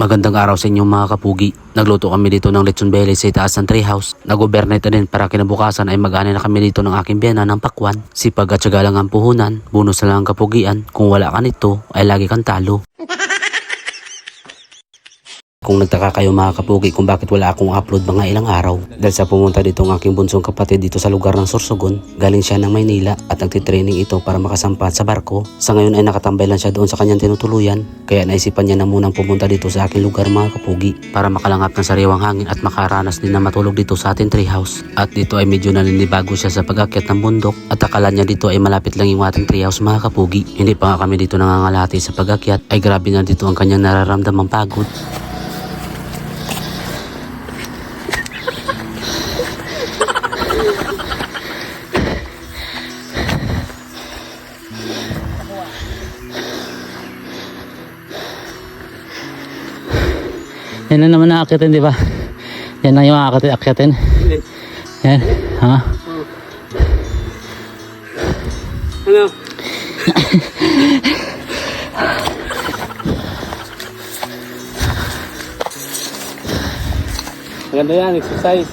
Magandang araw sa inyong mga kapugi. Nagluto kami dito ng lechon belly sa itaas ng treehouse. Nag-overnight na din para kinabukasan ay mag-ani na kami dito ng aking biyana ng pakwan. Sipag at syaga lang ang puhunan, bonus na lang ang kapugian. Kung wala ka nito ay lagi kang talo. Kung nagtaka kayo mga kapugi kung bakit wala akong upload mga ilang araw, dahil sa pumunta dito ang aking bunsong kapatid dito sa lugar ng Sorsogon. Galing siya ng Maynila at nagtitraining ito para makasampa sa barko. Sa ngayon ay nakatambay lang siya doon sa kanyang tinutuluyan, kaya naisipan niya na munang pumunta dito sa aking lugar mga kapugi para makalanghap ng sariwang hangin at makaranas din na matulog dito sa ating treehouse. At dito ay medyo naninibago siya sa pag-akyat ng bundok at akala niya dito ay malapit lang yung ating treehouse mga kapugi. Hindi pa nga kami dito nangangalati sa pag-akyat ay grabe na dito ang kanyang nararamdamang pagod. Yan na naman naakyatin, di ba? Yan na yung aakyatin. Yan, ha? Ano? Maganda yan, exercise.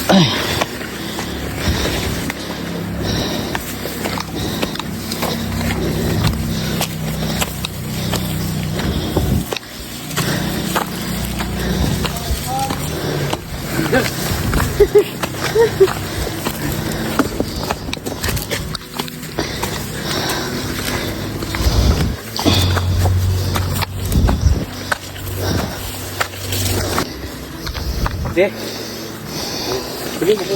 Ay. Deh. Beli aku.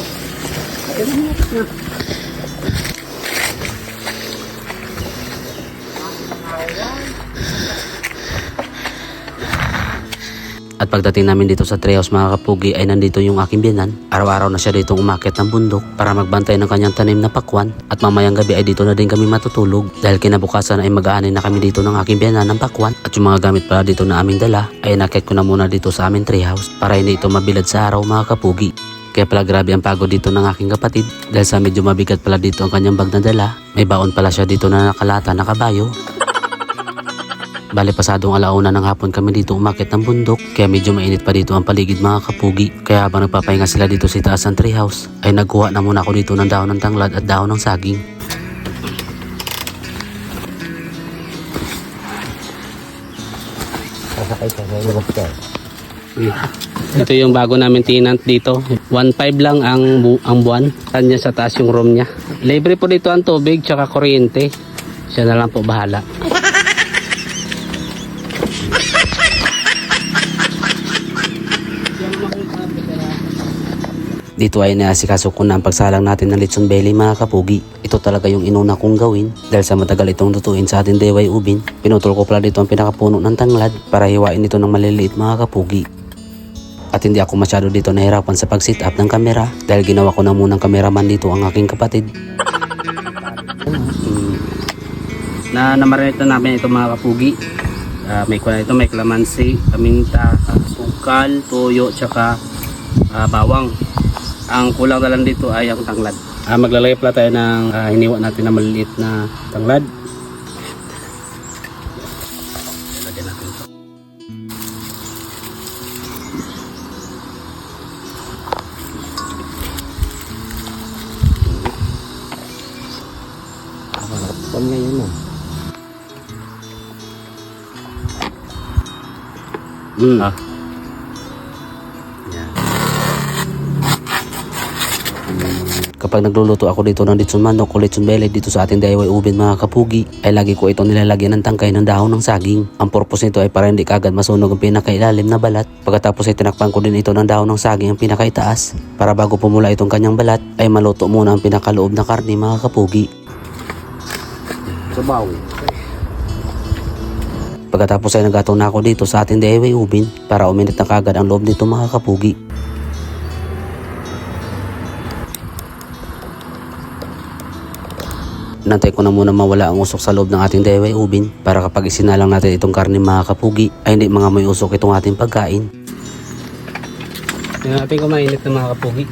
Ada mana atasnya? At pagdating namin dito sa treehouse mga kapugi ay nandito yung aking biyanan. Araw-araw na siya dito umakyat ng bundok para magbantay ng kanyang tanim na pakwan. At mamayang gabi ay dito na din kami matutulog dahil kinabukasan ay mag-aanay na kami dito ng aking biyanan ng pakwan. At yung mga gamit pala dito na aming dala ay nakit ko na muna dito sa aming treehouse para hindi ito mabilad sa araw mga kapugi. Kaya pala grabe ang pagod dito ng aking kapatid dahil sa medyo mabigat pala dito ang kanyang bag na dala. May baon pala siya dito na nakalata na kabayo. Bale pasadong alauna ng hapon kami dito umakyat ng bundok kaya medyo mainit pa dito ang paligid mga kapugi. Kaya habang nagpapahinga sila dito sa itaas ng treehouse ay nagkuha na muna ako dito ng dahon ng tanglad at dahon ng saging. Ito yung bago namin tenant dito. 1.5 lang ang buwan. Kanya sa taas yung room niya. Libre po dito ang tubig tsaka kuryente. Siya na lang po bahala. Dito ay naasikaso ko na ang pagsalang natin ng lechon belly mga kapugi. Ito talaga yung inuna kong gawin dahil sa matagal itong lutuin sa ating deway ubin. Pinutol ko pala dito ang pinakapuno ng tanglad para hiwain ito ng maliliit mga kapugi. At hindi ako masyado dito nahirapan sa pag-sit up ng kamera dahil ginawa ko na munang kameraman dito ang aking kapatid. Namarinate na namin ito mga kapugi. May kalamansi, paminta, sukal, toyo, tsaka bawang. Ang kulang na lang dito ay ang tanglad. Maglalagay pala tayo ng hiniwa natin na maliliit na tanglad. Lagyan natin ito. Pon ngayon mo. Kapag nagluluto ako dito ng lechon manok o lechon belly dito sa ating DIY ubin mga kapugi ay lagi ko itong nilalagyan ng tangkay ng dahon ng saging. Ang purpose nito ay para hindi kagad masunog ang pinakailalim na balat. Pagkatapos ay tinakpan ko din ito ng dahon ng saging ang pinakaitaas para bago pumula itong kanyang balat ay maluto muna ang pinakaloob na karne mga kapugi. Sabaw. Pagkatapos ay nagatong na ako dito sa ating DIY ubin para uminit na kagad ang loob nito mga kapugi. Nantay ko na muna mawala ang usok sa loob ng ating DIY ubin para kapag isinalang natin itong karne mga kapugi ay hindi mga may usok itong ating pagkain. Yan natin kung mainit na mga kapugi.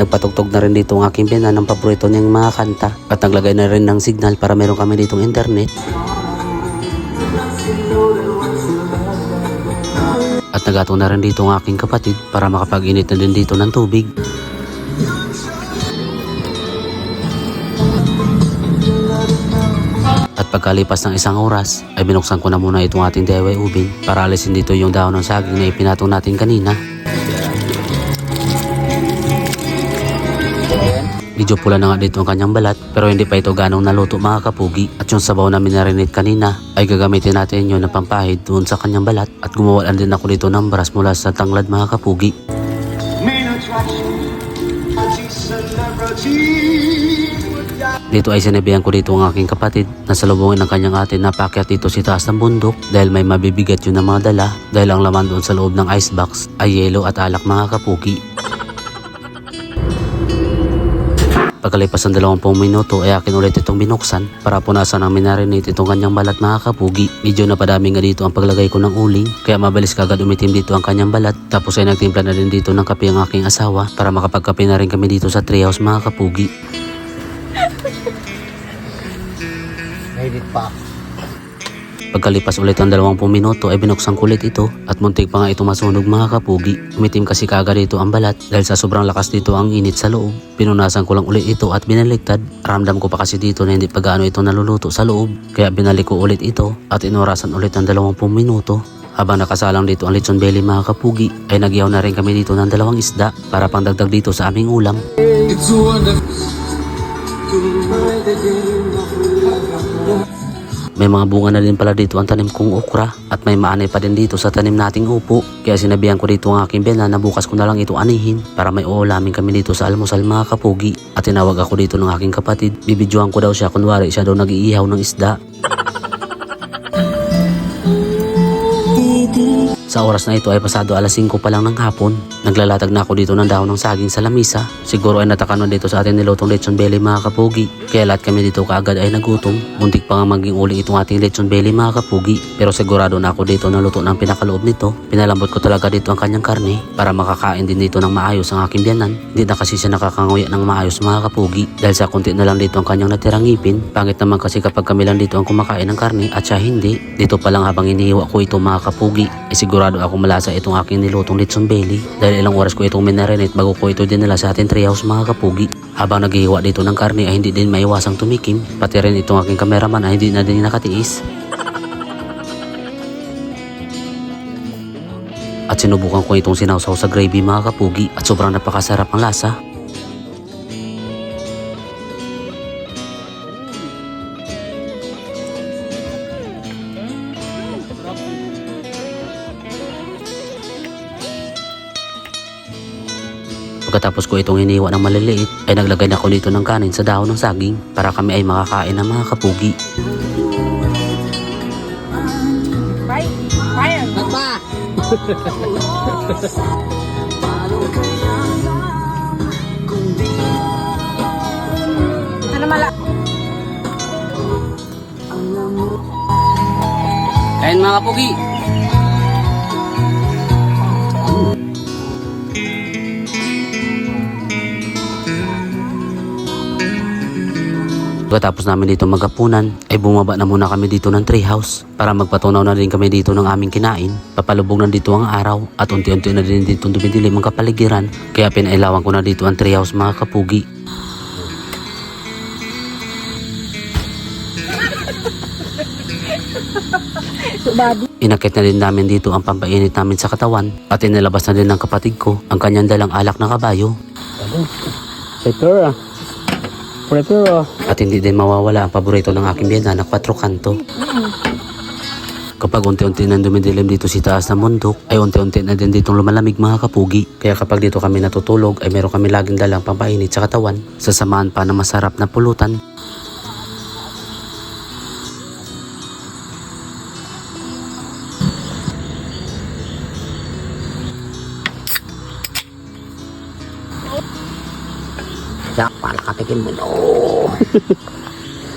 nagpatugtog na rin dito ang aking biyanan ng paborito niyang mga kanta at naglagay na rin ng signal para meron kami ditong internet. At nagato na rin dito ang aking kapatid para makapag-init na din dito ng tubig. At pagkalipas ng isang oras ay binuksan ko na muna itong ating DIY ubin para alisin dito yung dahon ng saging na ipinatong natin kanina. Medyo pula na nga dito ang kanyang balat pero hindi pa ito ganong naluto mga kapugi. At yung sabaw na minarinate kanina ay gagamitin natin yun na pampahid doon sa kanyang balat. At gumawalan din ako dito ng brush mula sa tanglad mga kapugi. Dito ay sinabihan ko dito ang aking kapatid na salubungin ng kanyang ate na paakyat dito si taas ng bundok dahil may mabibigat yun na mga dala dahil ang laman doon sa loob ng icebox ay yelo at alak mga kapugi. Pagkalipas ng 20 minuto ay akin ulit itong binuksan para punasan ng minarinate itong kanyang balat mga kapugi. Medyo napadami nga dito ang paglagay ko ng uling kaya mabilis kagad umitim dito ang kanyang balat. Tapos ay nagtimpla na din dito ng kape ang aking asawa para makapagkape na rin kami dito sa treehouse mga kapugi. Edit pa. Pagkalipas ulit ng 20 minuto ay binuksan ko ulit ito at muntik pa nga ito masunog mga kapugi. Umitim kasi kagad dito ang balat dahil sa sobrang lakas dito ang init sa loob. Pinunasan ko lang ulit ito at binaligtad. Ramdam ko pa kasi dito na hindi pa gaano ito naluluto sa loob. Kaya binalik ko ulit ito at inorasan ulit ng 20 minuto. Habang nakasalang dito ang lechon belly mga kapugi ay nagyaw na rin kami dito ng 2 isda para pangdagdag dito sa aming ulam. May mga bunga na din pala dito ang tanim kong okra at may maanay pa din dito sa tanim nating upo. Kaya sinabihan ko dito ang aking biyanan na bukas ko na lang ito anihin para may uulamin kami dito sa almusal mga kapugi. At tinawag ako dito ng aking kapatid. Bibidyohan ko daw siya kunwari siya daw nag-iihaw ng isda. Sa oras na ito ay pasado alas 5 pa lang ng hapon. Naglalatag na ako dito ng dahon ng saging sa lamisa. Siguro ay natakanon dito sa ating nilutong lechon belly mga kapugi. Kaya lahat kami dito kaagad ay nagutom. Muntik pa nga maging uli itong ating lechon belly mga kapugi. Pero sigurado na ako dito na luto ng pinakaloob nito. Pinalambot ko talaga dito ang kanyang karne para makakain din dito ng maayos ang aking biyanan. Hindi na kasi siya nakakanguya ng maayos mga kapugi. Dahil sa kunti na lang dito ang kanyang natirang ngipin. Pangit naman kasi kapag kami lang dito ang kumakain ng karne at siya hindi. Dito pa lang habang inihiwa ko ito mga kapugi ay sigurado ako malasa itong aking nilutong lechon belly dahil ilang oras ko itong minarinate bago ko ito dinala sa ating treehouse mga kapugi. Habang naghihiwa dito ng karne ay hindi din maiwasang tumikim, pati rin itong aking kameraman ay hindi na din nakatiis. At sinubukan ko itong sinawsaw sa gravy mga kapugi at sobrang napakasarap ang lasa. Pagkatapos ko itong hiniwa ng maliliit ay naglagay na ako dito ng kanin sa dahon ng saging para kami ay makakain ng mga kapugi. Nagpa! Ano mala? Kain mga kapugi. Pagkatapos namin dito maghapunan ay bumaba na muna kami dito ng treehouse para magpatunaw na rin kami dito ng aming kinain. Papalubog na dito ang araw at unti-unti na din dito dumidilim ang kapaligiran kaya pinailawan ko na dito ang treehouse mga kapugi. Inakit na din namin dito ang pampainit namin sa katawan at inilabas na din ng kapatid ko ang kanyang dalang alak na kabayo. At hindi din mawawala ang paborito ng aking biyanan na 4 kanto. Kapag unti-unti nang dumidilim dito si taas ng bundok, ay unti-unti na din ditong lumalamig mga kapugi. Kaya kapag dito kami natutulog, ay meron kami laging dalang pampainit sa katawan. Sasamahan pa ng masarap na pulutan. Dapat nakatikim mo. No.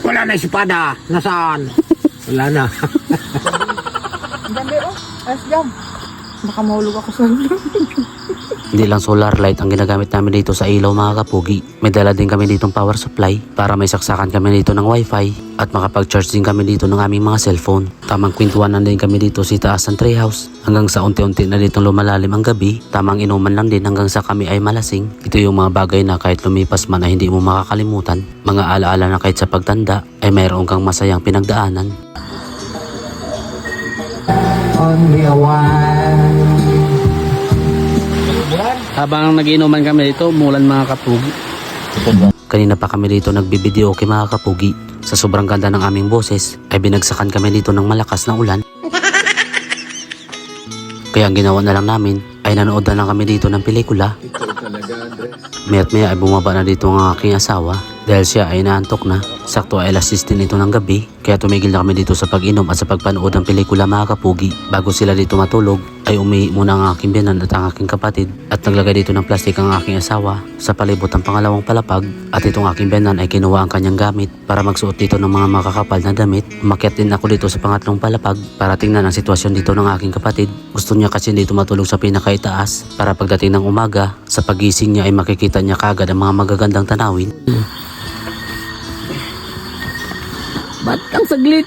Wala na espada. Nasaan? Wala na. Dami oh. Ayos dyan. Baka mahulog ako sa ulo. Hindi lang solar light ang ginagamit namin dito sa ilaw mga kapugi. May dala din kami ditong power supply para may saksakan kami dito ng wifi at makapag-charge din kami dito ng aming mga cellphone. Tamang kwentuhanan din kami dito sa taas ng treehouse hanggang sa unti-unti na ditong lumalalim ang gabi. Tamang inuman lang din hanggang sa kami ay malasing. Ito yung mga bagay na kahit lumipas man ay hindi mo makakalimutan. Mga alaala na kahit sa pagtanda ay mayroon kang masayang pinagdaanan. Only a while. Habang nagiinuman kami dito, umulan mga kapugi. Kanina pa kami dito nagbibideo kay mga kapugi. Sa sobrang ganda ng aming boses ay binagsakan kami dito ng malakas na ulan. Kaya ang ginawa na lang namin ay nanood na lang kami dito ng pelikula. Maya't maya ay bumaba na dito ang aking asawa dahil siya ay naantok na. Sakto ay alas 16 ito ng gabi kaya tumigil na kami dito sa pag-inom at sa pagpanood ng pelikula mga kapugi. Bago sila dito matulog ay umihi muna ang aking biyanan at ang aking kapatid at naglagay dito ng plastic ang aking asawa sa palibot ng pangalawang palapag at itong aking biyanan ay kinuha ang kanyang gamit para magsuot dito ng mga makakapal na damit. Umakyat din ako dito sa pangatlong palapag para tingnan ang sitwasyon dito ng aking kapatid. Gusto niya kasi dito matulog sa pinakaitaas para pagdating ng umaga sa pagising niya ay makikita niya kagad ang mga magagandang tanawin. Ba't kang saglit?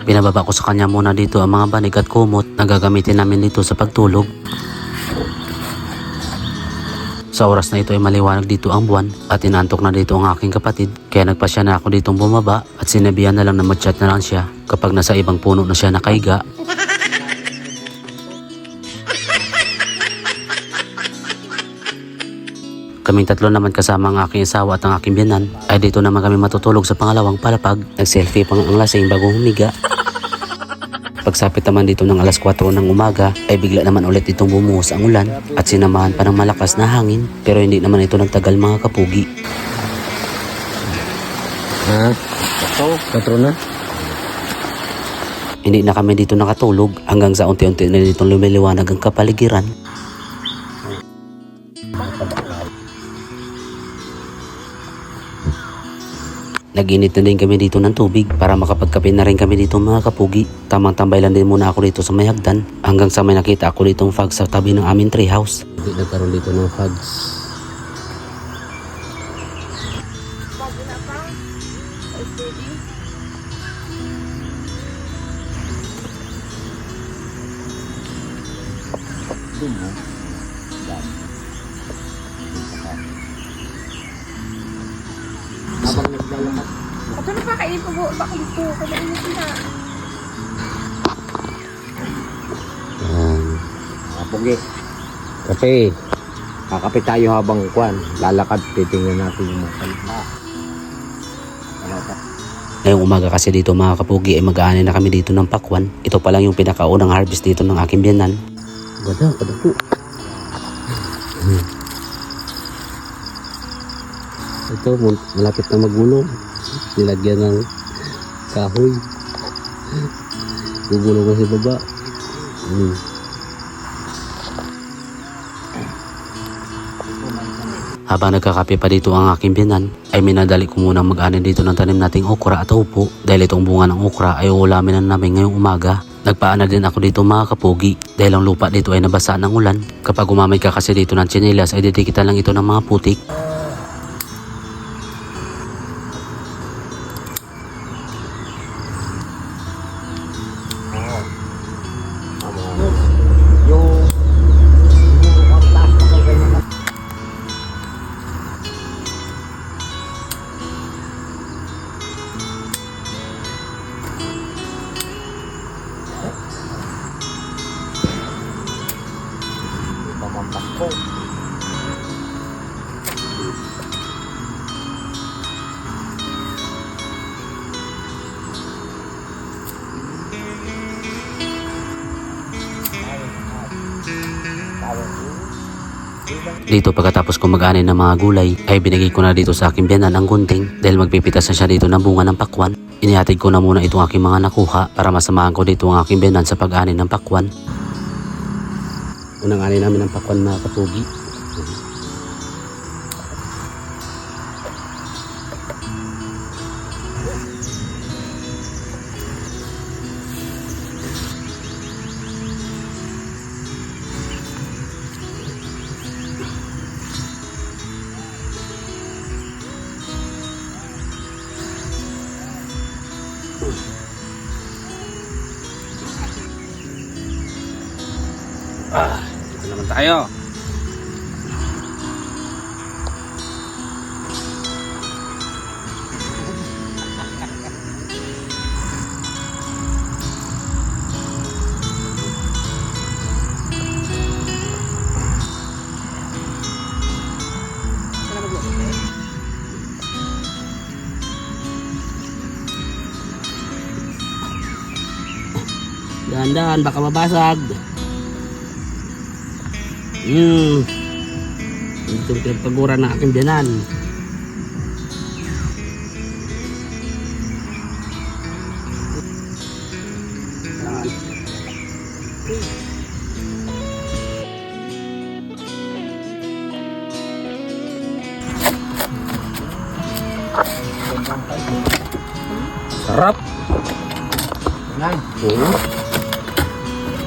Pinababa ko sa kanya muna dito ang mga banig at kumot na gagamitin namin dito sa pagtulog. Sa oras na ito ay maliwanag dito ang buwan at inantok na dito ang aking kapatid. Kaya nagpasya na ako ditong bumaba at sinabihan na lang na mag-chat na lang siya kapag nasa ibang puno na siya nakaiga. Kaming tatlo naman kasama ang aking asawa at ang aking biyanan ay dito naman kami matutulog sa pangalawang palapag. Nag-selfie pang ang lasing bago humiga. Pagsapit naman dito ng alas 4 ng umaga ay bigla naman ulit itong bumuhos ang ulan at sinamahan pa ng malakas na hangin pero hindi naman ito nagtagal mga kapugi. Ito, 4 na. Hindi na kami dito nakatulog hanggang sa unti-unti na ditong lumiliwanag ang kapaligiran. Nag-init na din kami dito ng tubig para makapagkape na rin kami dito mga kapugi. Tamang tambay lang din muna ako dito sa may hagdan hanggang sa may nakita ako ditong fog sa tabi ng aming treehouse. Hindi nagkaroon dito ng fogs. Ako na pa kainin po baka dito. Kailangan na. Kapugi. Kape. Kakape tayo habang kwan. Lalakad, titingnan natin yung mga kalma. Ngayong umaga kasi dito mga kapugi ay mag-aanay na kami dito ng pakwan. Ito pa lang yung pinakaunang harvest dito ng aking biyanan. Ganda, kadako. Ito, malapit na magulong. Nilagyan ng kahoy. Gugulong kasi baba. Habang nagkakape pa dito ang aking biyanan, ay minadali ko munang mag-anin dito ng tanim nating okra at upo dahil itong bunga ng okra ay uulamin na namin ngayong umaga. Nagpaana din ako dito mga kapugi dahil ang lupa dito ay nabasa ng ulan. Kapag umamay ka kasi dito ng tsinelas ay didikitan lang ito ng mga putik. Dito pagkatapos ko mag-ani ng mga gulay ay binigay ko na dito sa aking biyanan ang gunting dahil magpipitas na siya dito ng bunga ng pakwan. Inihatid ko na muna itong aking mga nakuha para masamahan ko dito ang aking biyanan sa pag-ani ng pakwan. Unang ani namin ng pakwan mga kapugi. Ito naman tayo. Dahan-dahan, baka mabasag. Ito yung pinagpaguran ng aking biyanan. Sarap. Yan.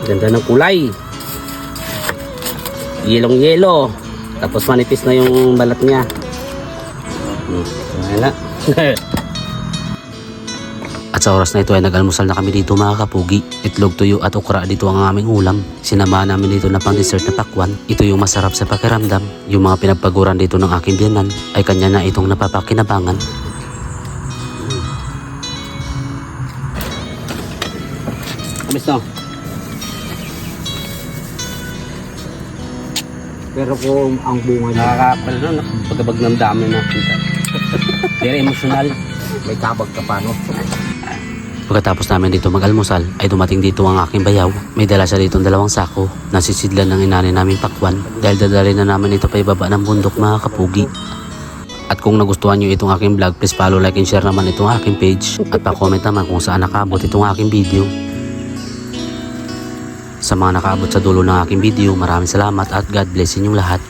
Ganda ng kulay. Yelong-yelo. Tapos manipis na yung balat niya. Wala. At sa oras na ito ay nag-almusal na kami dito mga kapugi. Itlog, tuyo at okra dito ang aming ulam. Sinamahan namin dito na pang dessert na pakwan. Ito yung masarap sa pakiramdam. Yung mga pinagpaguran dito ng aking biyanan ay kanya na itong napapakinabangan. Amis no? Pero kung ang bunga niya, Nakakapal no? Pagkabag ng dami na kita. Very emotional. may kabag ka pa, no? Pagkatapos namin dito mag-almusal ay dumating dito ang aking bayaw. May dala siya dito 2 sako. Nasisidlan ng inani naming pakwan dahil dadalhin na namin ito pa ibaba ng bundok mga kapugi. At kung nagustuhan nyo itong aking vlog, please follow, like and share naman itong aking page. At pa-comment naman kung saan nakaabot itong aking video. Sa mga nakaabot sa dulo ng aking video, maraming salamat at God bless inyong lahat.